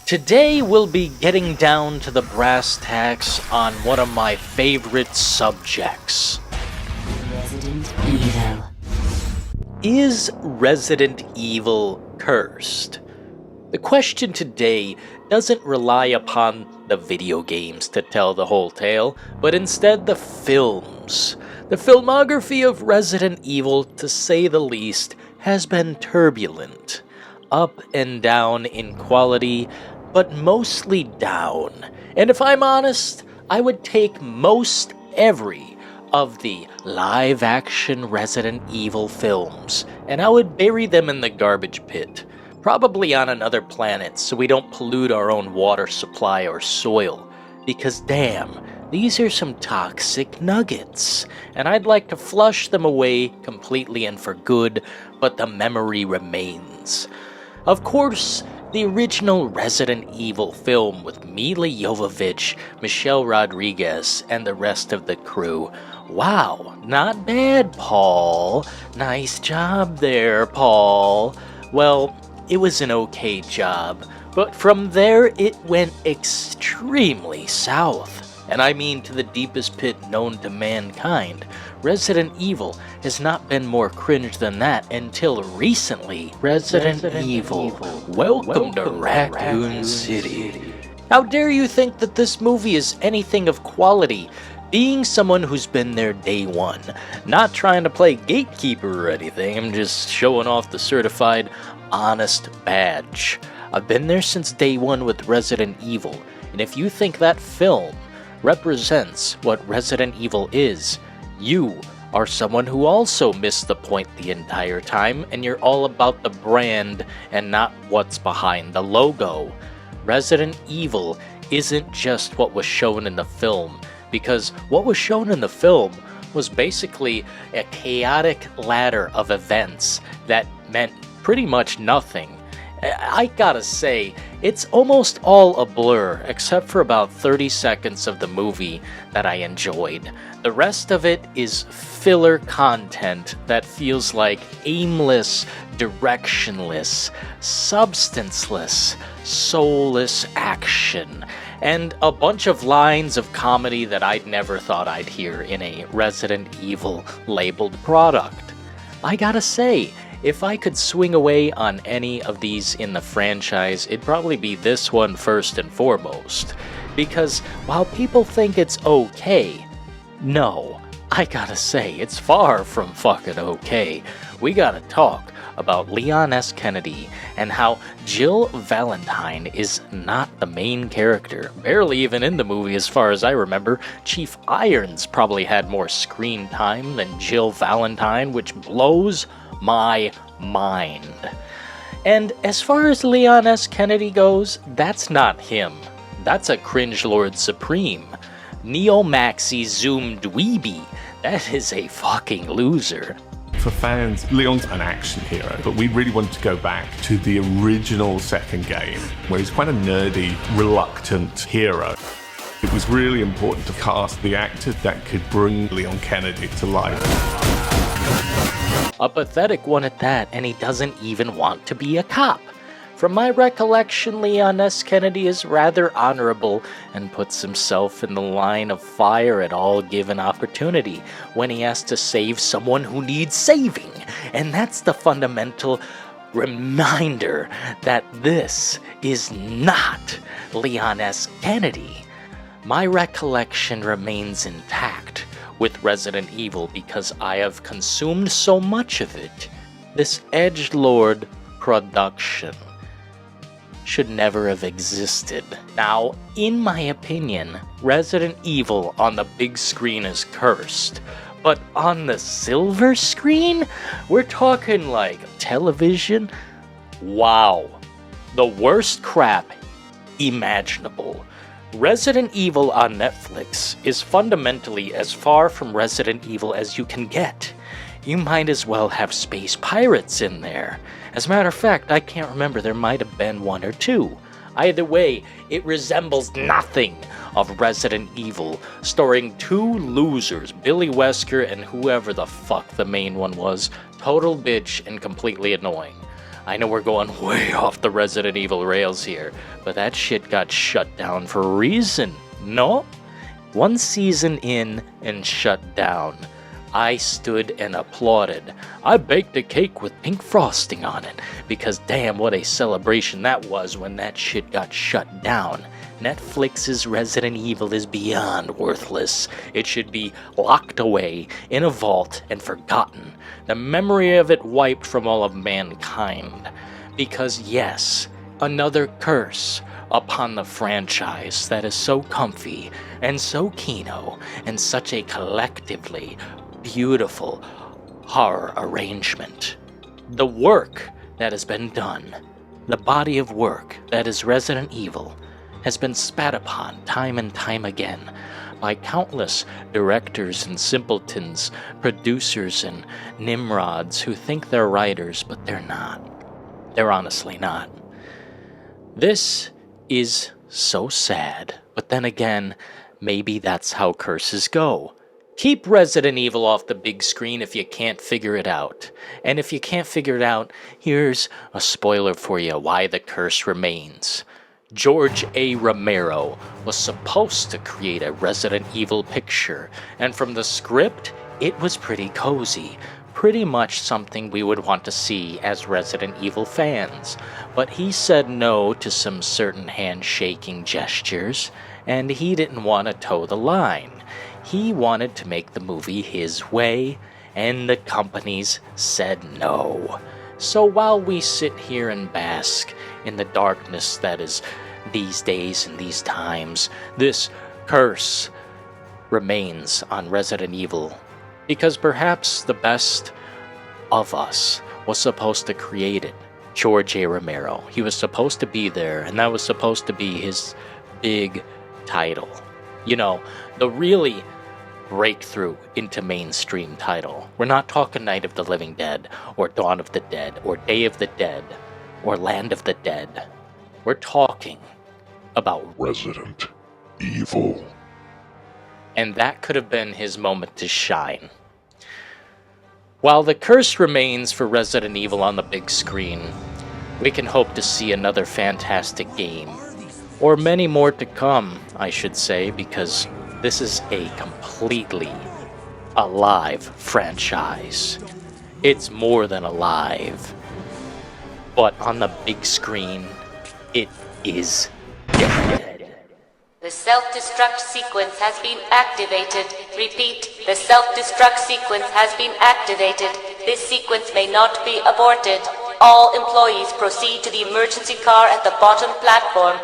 Today we'll be getting down to the brass tacks on one of my favorite subjects. Resident Evil. Is Resident Evil cursed? The question today doesn't rely upon the video games to tell the whole tale, but instead the films. The filmography of Resident Evil, to say the least, has been turbulent. Up and down in quality, but mostly down. And if I'm honest, I would take most every of the live-action Resident Evil films, and I would bury them in the garbage pit. Probably on another planet, so we don't pollute our own water supply or soil. Because damn, these are some toxic nuggets, and I'd like to flush them away completely and for good, but the memory remains. Of course, the original Resident Evil film with Milla Jovovich, Michelle Rodriguez, and the rest of the crew. Wow, not bad, Paul. Nice job there, Paul. Well, it was an okay job, but from there it went extremely south. And I mean to the deepest pit known to mankind. Resident Evil has not been more cringe than that until recently. Resident Evil, welcome to Raccoon City. How dare you think that this movie is anything of quality? Being someone who's been there day one, not trying to play gatekeeper or anything, I'm just showing off the certified honest badge. I've been there since day one with Resident Evil, and if you think that film represents what Resident Evil is, you are someone who also missed the point the entire time, and you're all about the brand and not what's behind the logo. Resident Evil isn't just what was shown in the film, because what was shown in the film was basically a chaotic ladder of events that meant pretty much nothing. I gotta say, it's almost all a blur, except for about 30 seconds of the movie that I enjoyed. The rest of it is filler content that feels like aimless, directionless, substanceless, soulless action, and a bunch of lines of comedy that I'd never thought I'd hear in a Resident Evil labeled product. I gotta say, if I could swing away on any of these in the franchise, it'd probably be this one first and foremost. Because while people think it's okay, no, I gotta say, it's far from fucking okay. We gotta talk about Leon S. Kennedy and how Jill Valentine is not the main character. Barely even in the movie as far as I remember. Chief Irons probably had more screen time than Jill Valentine, which blows my mind. And as far as Leon S. Kennedy goes, that's not him. That's a cringe lord supreme. Neo Maxi Zoom Dweeby. That is a fucking loser. For fans, Leon's an action hero, but we really wanted to go back to the original second game, where he's quite a nerdy, reluctant hero. It was really important to cast the actor that could bring Leon Kennedy to life. A pathetic one at that, and he doesn't even want to be a cop. From my recollection, Leon S. Kennedy is rather honorable and puts himself in the line of fire at all given opportunity when he has to save someone who needs saving. And that's the fundamental reminder that this is not Leon S. Kennedy. My recollection remains intact with Resident Evil because I have consumed so much of it. This edgelord production should never have existed. Now, in my opinion, Resident Evil on the big screen is cursed, but on the silver screen, we're talking like television. Wow, the worst crap imaginable. Resident Evil on Netflix is fundamentally as far from Resident Evil as you can get. You might as well have space pirates in there. As a matter of fact, I can't remember, there might have been one or two. Either way, it resembles nothing of Resident Evil, starring two losers, Billy Wesker and whoever the fuck the main one was, total bitch and completely annoying. I know we're going way off the Resident Evil rails here, but that shit got shut down for a reason, no? One season in and shut down. I stood and applauded. I baked a cake with pink frosting on it, because damn what a celebration that was when that shit got shut down. Netflix's Resident Evil is beyond worthless. It should be locked away in a vault and forgotten, the memory of it wiped from all of mankind. Because yes, another curse upon the franchise that is so comfy and so kino and such a collectively beautiful horror arrangement. The work that has been done, the body of work that is Resident Evil, has been spat upon time and time again by countless directors and simpletons, producers and nimrods who think they're writers, but they're not. They're honestly not. This is so sad, but then again, maybe that's how curses go. Keep Resident Evil off the big screen if you can't figure it out. And if you can't figure it out, here's a spoiler for you why the curse remains. George A. Romero was supposed to create a Resident Evil picture, and from the script, it was pretty cozy. Pretty much something we would want to see as Resident Evil fans. But he said no to some certain handshaking gestures, and he didn't want to toe the line. He wanted to make the movie his way, and the companies said no. So while we sit here and bask in the darkness that is these days and these times, this curse remains on Resident Evil. Because perhaps the best of us was supposed to create it. George A. Romero. He was supposed to be there, and that was supposed to be his big title. You know, the really breakthrough into mainstream title. We're not talking Night of the Living Dead, or Dawn of the Dead, or Day of the Dead, or Land of the Dead. We're talking about Resident Evil. And that could have been his moment to shine. While the curse remains for Resident Evil on the big screen, we can hope to see another fantastic game. Or many more to come, I should say, because this is a completely alive franchise. It's more than alive. But on the big screen, it is dead. The self-destruct sequence has been activated. Repeat, the self-destruct sequence has been activated. This sequence may not be aborted. All employees proceed to the emergency car at the bottom platform.